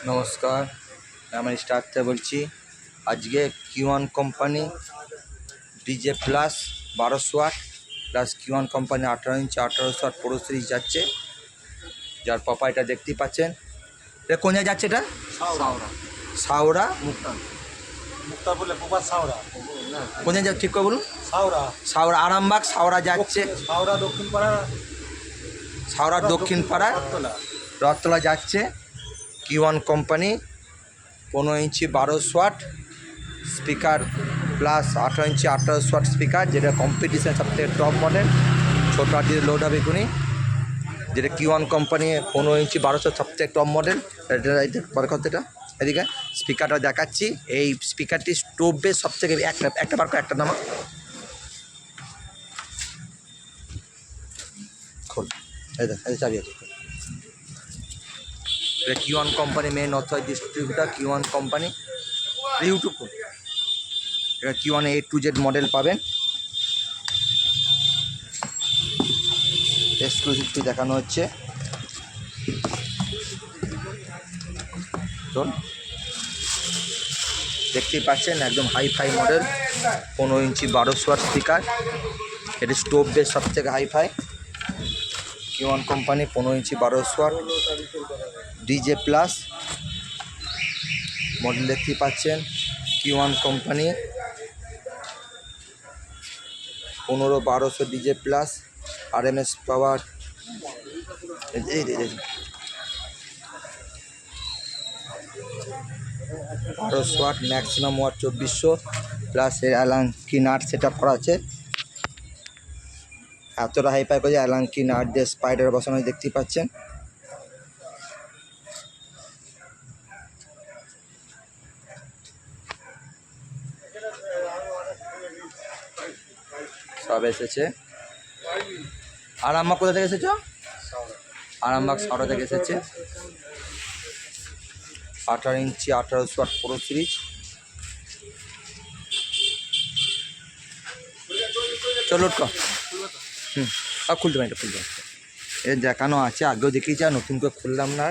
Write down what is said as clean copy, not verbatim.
নমস্কার, আমি স্টার থেকে বলছি। আজকে কিওয়ান company DJ plus 1200 watt plus কিওয়ান কোম্পানি 18 ইঞ্চি 1800 ওয়াট পুরো সিরিজ যাচ্ছে, যার প্রোপাইটা দেখতেই পাচ্ছেন। এটা কোন জায়গায় যাচ্ছে? এটা সাউরা কোন জায়গায় ঠিক করে বলুন। সাউরা আরামবাগ সাউরা যাচ্ছে, সাউরা দক্ষিণ পাড়া রথতলা যাচ্ছে। কিওয়ান company 15 inch 1200 watt speaker plus 18 inch 1800 watt speaker, যেটা কম্পিটিশন সবথেকে টপ মডেল। ছোটো আর দিয়ে লোড হবে এখুনি, যেটা কিওয়ান কোম্পানি 15 ইঞ্চি 1200 সবথেকে টপ মডেল। বার করতে এটা এদিকে স্পিকারটা দেখাচ্ছি। এই স্পিকারটি স্টোভে সবথেকে একটা বার করে একটা নামা খোল, এই চাবি আছে। এটা কিওয়ান কোম্পানি মেন অথরাইজ ডিস্ট্রিবিউটার কিওয়ান কোম্পানি। ইউটিউব করুন, এটা কিওয়ান A to Z মডেল পাবেন। এক্সক্লুসিভটি দেখানো হচ্ছে। তো দেখতেই পাচ্ছেন একদম hi fi model, 15 inch 1200 watt speaker. এটি স্টোভ বেস সব থেকে হাইফাই কিওয়ান company 15 inch 1200 watt DJ plus model দেখতেই পাচ্ছেন। কিওয়ান company 15-1200 DJ plus RMS power 1200 watt maximum watt 2400 plus এর অ্যালাঙ্কি নাট সেট আপ করা আছে। এতটা হাইফাই করে অ্যালাঙ্কি নাট দিয়ে স্পাইডার বসানো দেখতেই পাচ্ছেন। সব এসেছে। আরামবাগ কোথা থেকে এসেছ? আরামবাগ সাউরা থেকে এসেছে। 18 ইঞ্চি 1800 ওয়াট পুরো সিরিজ। চলো আর খুলতে পারি, এটা খুলতে পারি। এর দেখানো আছে, আগেও দেখিয়েছি, আর নতুন করে খুললাম না।